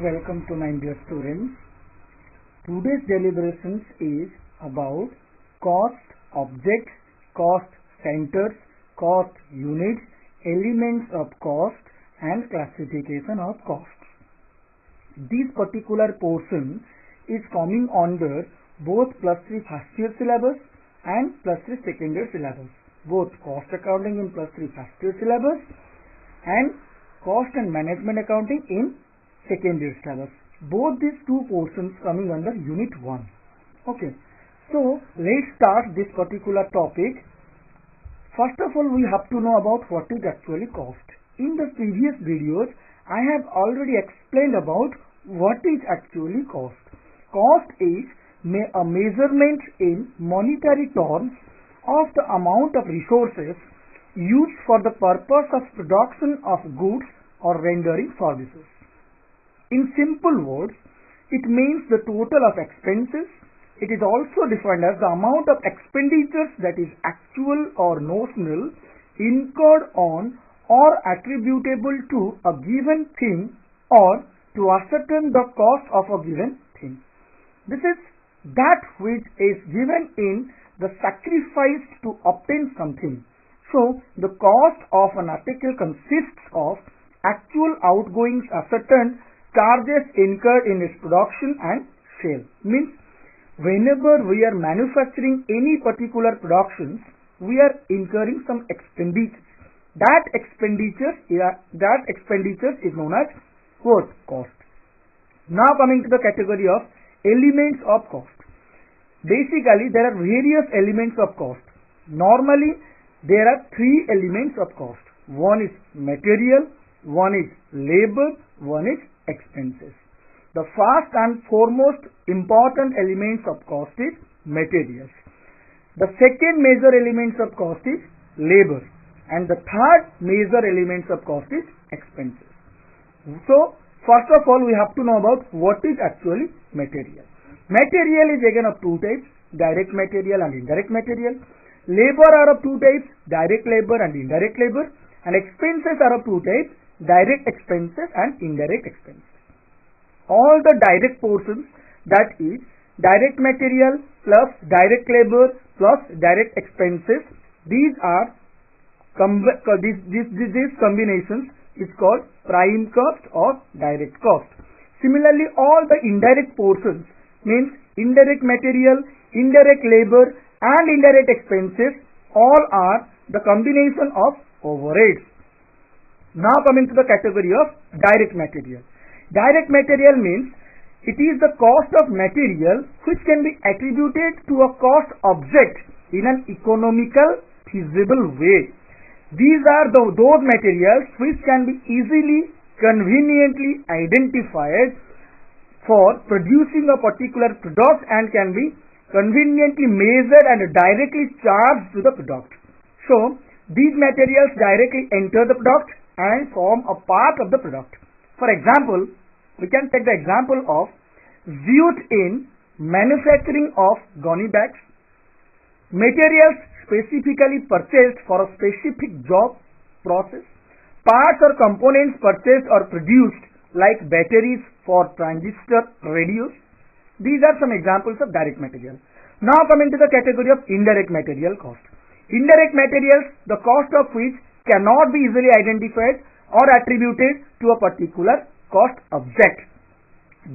Welcome to my dear students. Today's deliberations is about cost objects, cost centers, cost units, elements of cost and classification of costs. This particular portion is coming under both plus 3 first year syllabus and plus 3 second year syllabus. Both cost accounting in plus 3 first year syllabus and cost and management accounting in second year syllabus. Both these two portions coming under unit 1. Okay, so let's start this particular topic. First of all, we have to know about what is actually cost. In the previous videos, I have already explained about what is actually cost. Cost is a measurement in monetary terms of the amount of resources used for the purpose of production of goods or rendering services. In simple words, it means the total of expenses. It is also defined as the amount of expenditures that is actual or notional incurred on or attributable to a given thing or to ascertain the cost of a given thing. This is that which is given in the sacrifice to obtain something. So, the cost of an article consists of actual outgoings ascertained, charges incurred in its production and sale. Means whenever we are manufacturing any particular productions, we are incurring some expenditures. That expenditure is known as what? Cost. Now coming to the category of elements of cost. Basically, there are various elements of cost. Normally, there are three elements of cost. One is material, one is labor, one is expenses. The first and foremost important elements of cost is materials. The second major elements of cost is labor, and the third major elements of cost is expenses. So first of all, we have to know about what is actually material. Material is again of two types, direct material and indirect material. Labor are of two types, direct labor and indirect labor, and expenses are of two types, direct expenses and indirect expenses. All the direct portions, that is direct material plus direct labor plus direct expenses, these combinations is called prime cost or direct cost. Similarly, all the indirect portions means indirect material, indirect labor and indirect expenses, all are the combination of overheads. Now coming to the category of direct material. Direct material means it is the cost of material which can be attributed to a cost object in an economical, feasible way. These are those materials which can be easily, conveniently identified for producing a particular product and can be conveniently measured and directly charged to the product. So, these materials directly enter the product and form a part of the product. For example, we can take the example of jute in manufacturing of gunny bags. Materials specifically purchased for a specific job process. Parts or components purchased or produced like batteries for transistor radios. These are some examples of direct material. Now coming to the category of indirect material cost. Indirect materials, the cost of which cannot be easily identified or attributed to a particular cost object.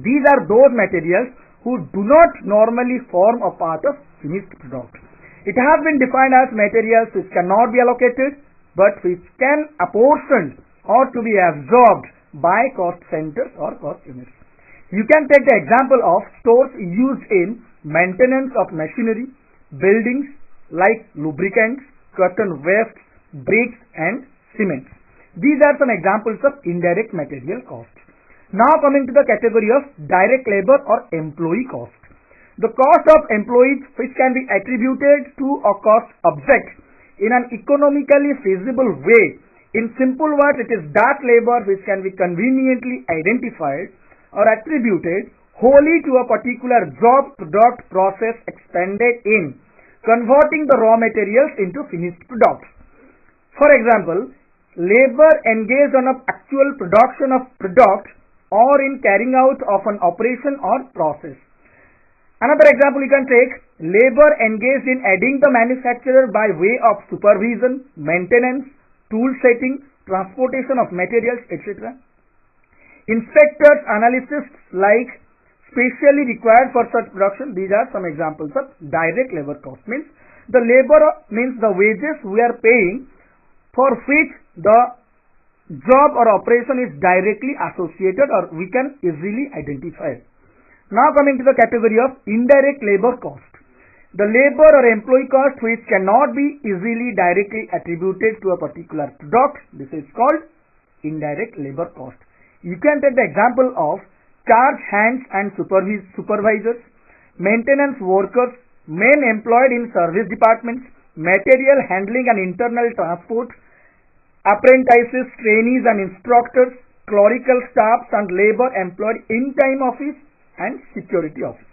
These are those materials who do not normally form a part of finished product. It has been defined as materials which cannot be allocated but which can apportioned or to be absorbed by cost centers or cost units. You can take the example of stores used in maintenance of machinery, buildings like lubricants, curtain wefts, bricks and cement. These are some examples of indirect material cost. Now coming to the category of direct labor or employee cost. The cost of employees which can be attributed to a cost object in an economically feasible way. In simple words, it is that labor which can be conveniently identified or attributed wholly to a particular job, product, process expended in converting the raw materials into finished products. For example, labor engaged on an actual production of product or in carrying out of an operation or process. Another example you can take, labor engaged in aiding the manufacturer by way of supervision, maintenance, tool setting, transportation of materials, etc. Inspectors, analysts like specially required for such production. These are some examples of direct labor cost. Means the labor means the wages we are paying for which the job or operation is directly associated or we can easily identify. Now coming to the category of indirect labor cost. The labor or employee cost which cannot be easily directly attributed to a particular product. This is called indirect labor cost. You can take the example of charge hands and supervisors, maintenance workers, men employed in service departments, material handling and internal transport, apprentices, trainees and instructors, clerical staffs and labor employed in time office and security office.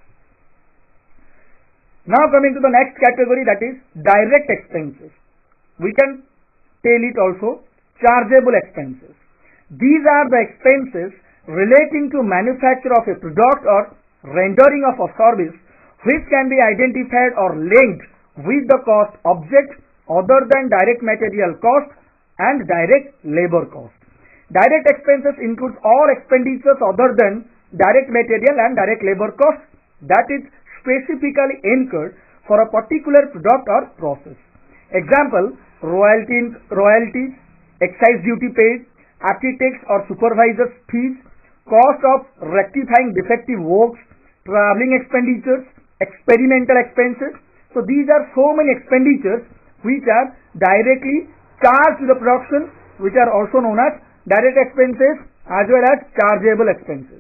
Now coming to the next category, that is direct expenses. We can tell it also chargeable expenses. These are the expenses relating to manufacture of a product or rendering of a service which can be identified or linked with the cost object other than direct material cost and direct labor cost. Direct expenses includes all expenditures other than direct material and direct labor cost that is specifically incurred for a particular product or process. Example, royalties, excise duty paid, architects or supervisors fees, cost of rectifying defective works, traveling expenditures, experimental expenses. So these are so many expenditures which are directly charged to the production, which are also known as direct expenses as well as chargeable expenses.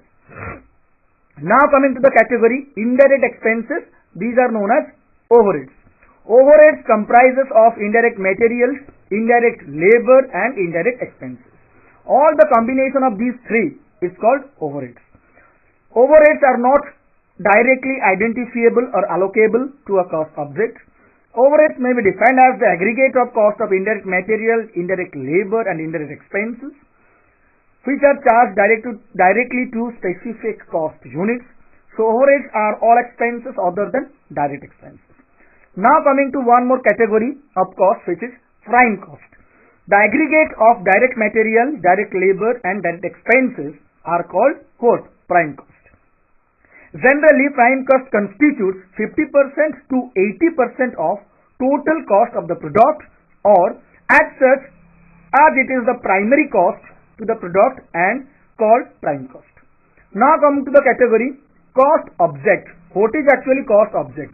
Now coming to the category indirect expenses, these are known as overheads. Overheads comprises of indirect materials, indirect labor and indirect expenses. All the combination of these three is called overheads. Overheads are not directly identifiable or allocable to a cost object. Overheads may be defined as the aggregate of cost of indirect material, indirect labor and indirect expenses which are charged directly to specific cost units. So overheads are all expenses other than direct expenses. Now coming to one more category of cost, which is prime cost. The aggregate of direct material, direct labor and direct expenses are called what? Prime cost. Generally, prime cost constitutes 50% to 80% of total cost of the product, or as such as it is the primary cost to the product and called prime cost. Now coming to the category cost object. What is actually cost object?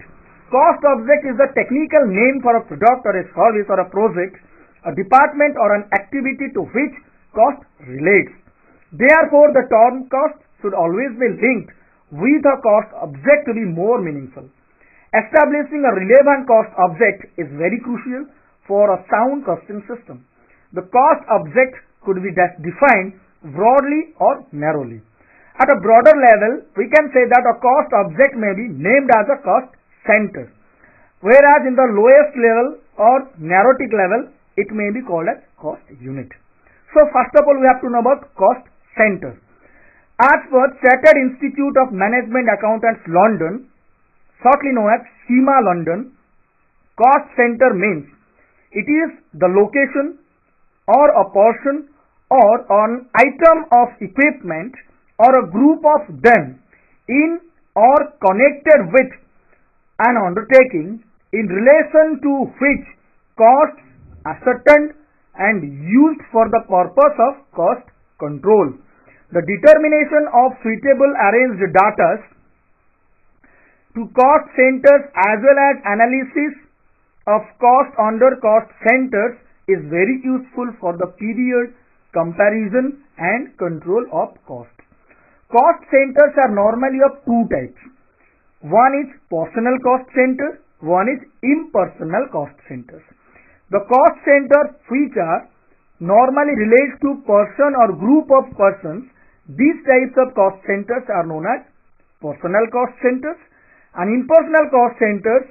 Cost object is the technical name for a product or a service or a project, a department or an activity to which cost relates. Therefore, the term cost should always be linked with a cost object to be more meaningful. Establishing a relevant cost object is very crucial for a sound costing system. The cost object could be defined broadly or narrowly. At a broader level, we can say that a cost object may be named as a cost center, whereas in the lowest level or narrotic level, it may be called as cost unit. So first of all, we have to know about cost center. As per Chartered Institute of Management Accountants London, shortly known as CIMA London, cost center means it is the location or a portion or an item of equipment or a group of them in or connected with an undertaking in relation to which costs ascertained and used for the purpose of cost control. The determination of suitable arranged data to cost centers as well as analysis of cost under cost centers is very useful for the period comparison and control of cost. Cost centers are normally of two types. One is personal cost center, one is impersonal cost centers. The cost centers which are normally related to person or group of persons, these types of cost centers are known as personal cost centers, and impersonal cost centers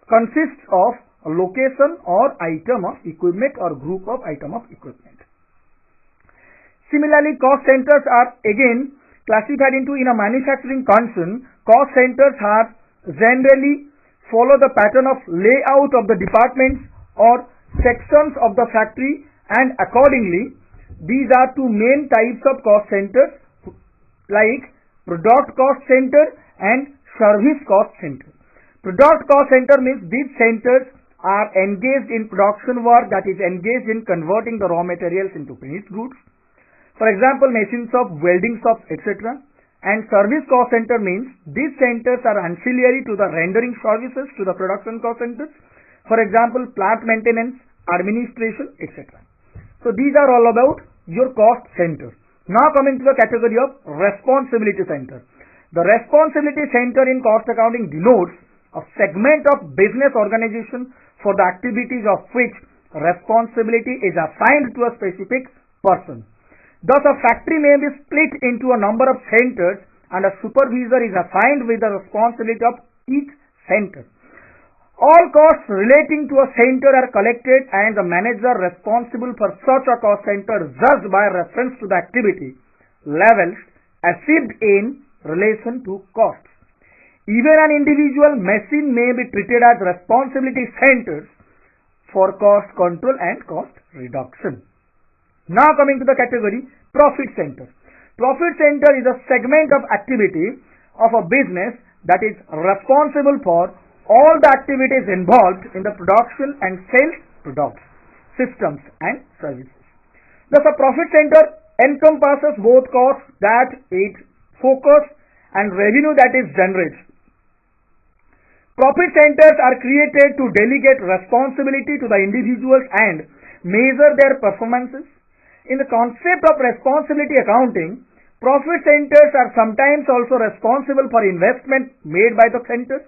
consists of a location or item of equipment or group of item of equipment. Similarly, cost centers are again classified into in a manufacturing concern. Cost centers are generally follow the pattern of layout of the departments or sections of the factory, and accordingly these are two main types of cost centers like product cost center and service cost center. Product cost center means these centers are engaged in production work, that is engaged in converting the raw materials into finished goods. For example, machine shop, welding shops, etc. And service cost center means these centers are ancillary to the rendering services to the production cost centers. For example, plant maintenance, administration, etc. So these are all about your cost centers. Now coming to the category of responsibility center. The responsibility center in cost accounting denotes a segment of business organization for the activities of which responsibility is assigned to a specific person. Thus, a factory may be split into a number of centers and a supervisor is assigned with the responsibility of each center. All costs relating to a center are collected and the manager responsible for such a cost center judged by reference to the activity levels achieved in relation to costs. Even an individual machine may be treated as responsibility centers for cost control and cost reduction. Now coming to the category profit center. Profit center is a segment of activity of a business that is responsible for all the activities involved in the production and sales products, systems and services. Thus a profit center encompasses both costs that it focuses and revenue that is generated. Profit centers are created to delegate responsibility to the individuals and measure their performances. In the concept of responsibility accounting, profit centers are sometimes also responsible for investment made by the centers.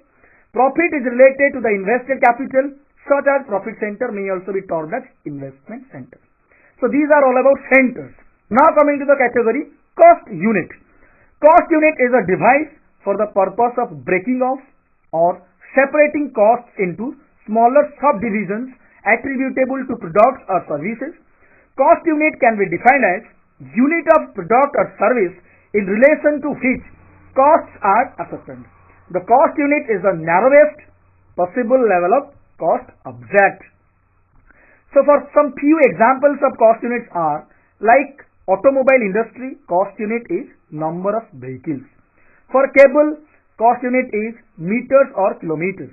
Profit is related to the invested capital, such as profit center may also be termed as investment center. So these are all about centers. Now coming to the category cost unit. Cost unit is a device for the purpose of breaking off or separating costs into smaller subdivisions attributable to products or services. Cost unit can be defined as unit of product or service in relation to which costs are assessed. The cost unit is the narrowest possible level of cost object. So for some few examples of cost units are like automobile industry, cost unit is number of vehicles. For cable, cost unit is meters or kilometers.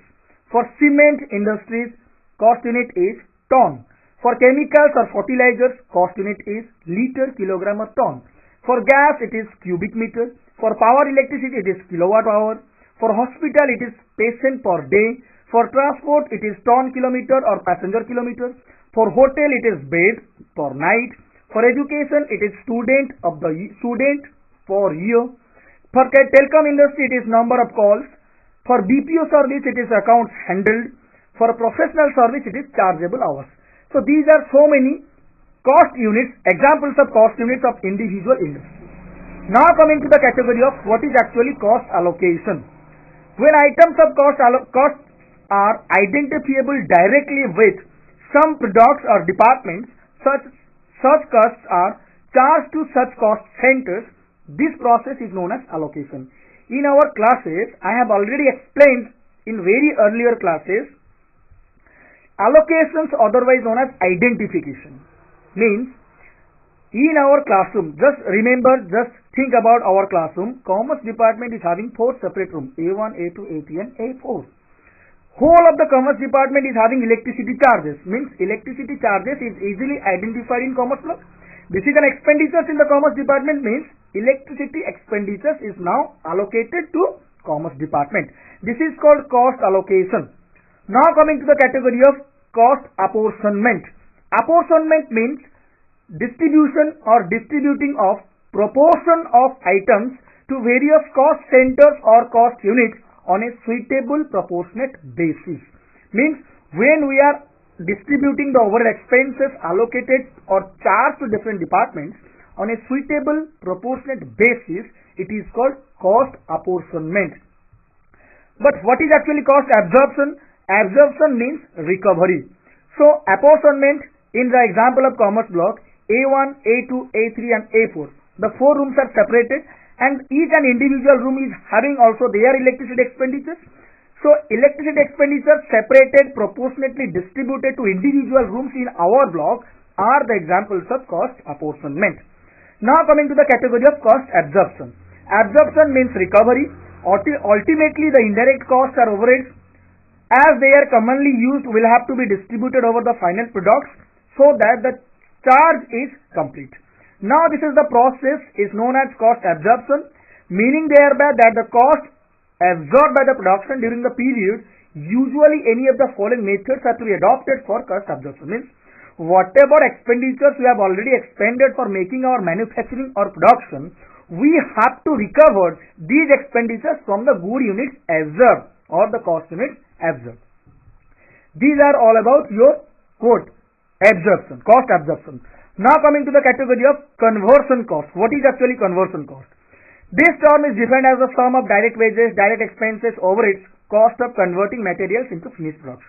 For cement industries, cost unit is ton. For chemicals or fertilizers, cost unit is liter, kilogram or ton. For gas, it is cubic meter. For power electricity, it is kilowatt hour. For hospital, it is patient per day. For transport, it is ton kilometer or passenger kilometer. For hotel, it is bed per night. For education, it is student per year. For telecom industry, it is number of calls. For BPO service, it is accounts handled. For professional service, it is chargeable hours. So these are so many cost units, examples of cost units of individual industries. Now coming to the category of what is actually cost allocation. When items of cost are identifiable directly with some products or departments, such costs are charged to such cost centers. This process is known as allocation. In our classes, I have already explained in very earlier classes, allocations otherwise known as identification means in our classroom, just think about our classroom. Commerce department is having 4 separate rooms, A1, A2, A3 and A4. Whole of the commerce department is having electricity charges, means electricity charges is easily identified in commerce block. This is an expenditures in the commerce department means electricity expenditures is now allocated to commerce department. This is called cost allocation. Now coming to the category of cost apportionment. Apportionment means distribution or distributing of proportion of items to various cost centers or cost units on a suitable proportionate basis. Means when we are distributing the overhead expenses allocated or charged to different departments on a suitable proportionate basis, it is called cost apportionment. But what is actually cost absorption? Absorption means recovery. So apportionment in the example of commerce block, A1, A2, A3 and A4. The 4 rooms are separated and each and individual room is having also their electricity expenditures. So electricity expenditure separated, proportionately distributed to individual rooms in our block are the examples of cost apportionment. Now coming to the category of cost absorption. Absorption means recovery. Ultimately the indirect costs or overheads as they are commonly used will have to be distributed over the final products so that the charge is complete. Now this is the process is known as cost absorption, meaning thereby that the cost absorbed by the production during the period, usually any of the following methods are to be adopted for cost absorption. Means whatever expenditures we have already expended for making our manufacturing or production, we have to recover these expenditures from the good units absorbed or the cost units absorbed. These are all about your quote absorption, cost absorption. Now coming to the category of conversion cost. What is actually conversion cost? This term is defined as the sum of direct wages, direct expenses, overheads, cost of converting materials into finished products.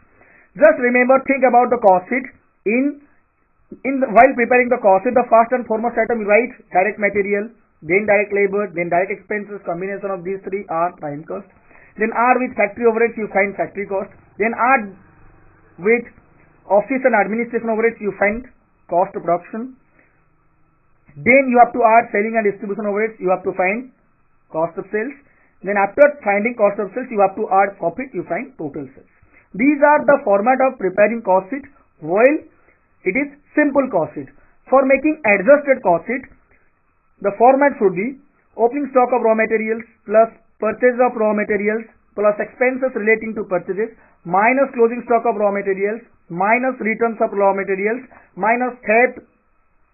Just remember, think about the cost sheet. While preparing the cost sheet, the first and foremost item you write direct material, then direct labor, then direct expenses. Combination of these three are prime cost. Then R with factory overheads, you find factory cost. Then R with office and administration overheads, you find cost of production. Then you have to add selling and distribution overheads, you have to find cost of sales. Then after finding cost of sales, you have to add profit, you find total sales. These are the format of preparing cost sheet, while it is simple cost sheet. For making adjusted cost sheet, the format should be opening stock of raw materials plus purchase of raw materials plus expenses relating to purchases minus closing stock of raw materials minus returns of raw materials minus theft,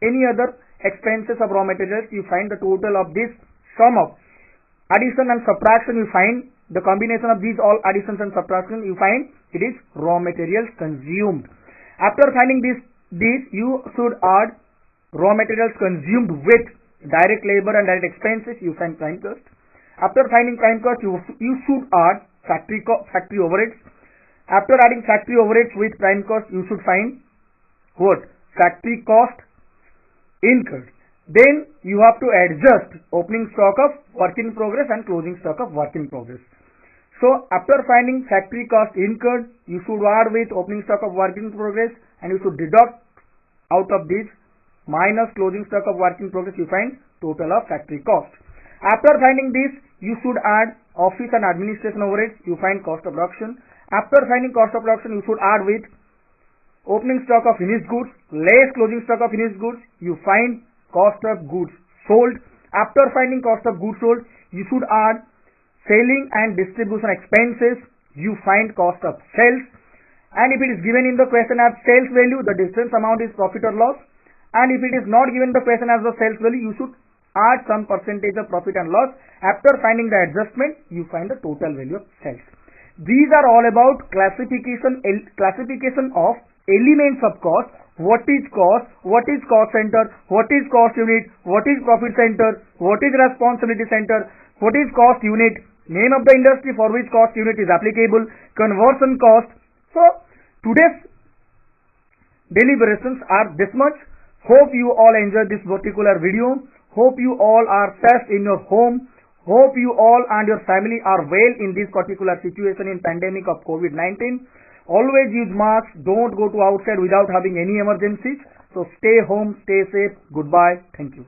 any other expenses of raw materials. You find the total of this sum of addition and subtraction. You find the combination of these all additions and subtraction. You find it is raw materials consumed. After finding this you should add raw materials consumed with direct labor and direct expenses. You find prime cost. After finding prime cost, you should add factory overheads. After adding factory overheads with prime cost, you should find what? Factory cost incurred. Then you have to adjust opening stock of work in progress and closing stock of work in progress. So after finding factory cost incurred, you should add with opening stock of work in progress and you should deduct out of this minus closing stock of work in progress. You find total of factory cost. After finding this, you should add office and administration overheads. You find cost of production. After finding cost of production, you should add with opening stock of finished goods less closing stock of finished goods. You find cost of goods sold. After finding cost of goods sold, you should add selling and distribution expenses. You find cost of sales. And if it is given in the question as sales value, the difference amount is profit or loss. And if it is not given the question as the sales value, you should add some percentage of profit and loss. After finding the adjustment, you find the total value of sales. These are all about classification of elements of cost. What is cost? What is cost center? What is cost unit? What is profit center? What is responsibility center? What is cost unit? Name of the industry for which cost unit is applicable. Conversion cost. So today's deliberations are this much. Hope you all enjoyed this particular video. Hope you all are safe in your home. Hope you all and your family are well in this particular situation in pandemic of COVID-19. Always use masks. Don't go to outside without having any emergencies. So stay home, stay safe. Goodbye. Thank you.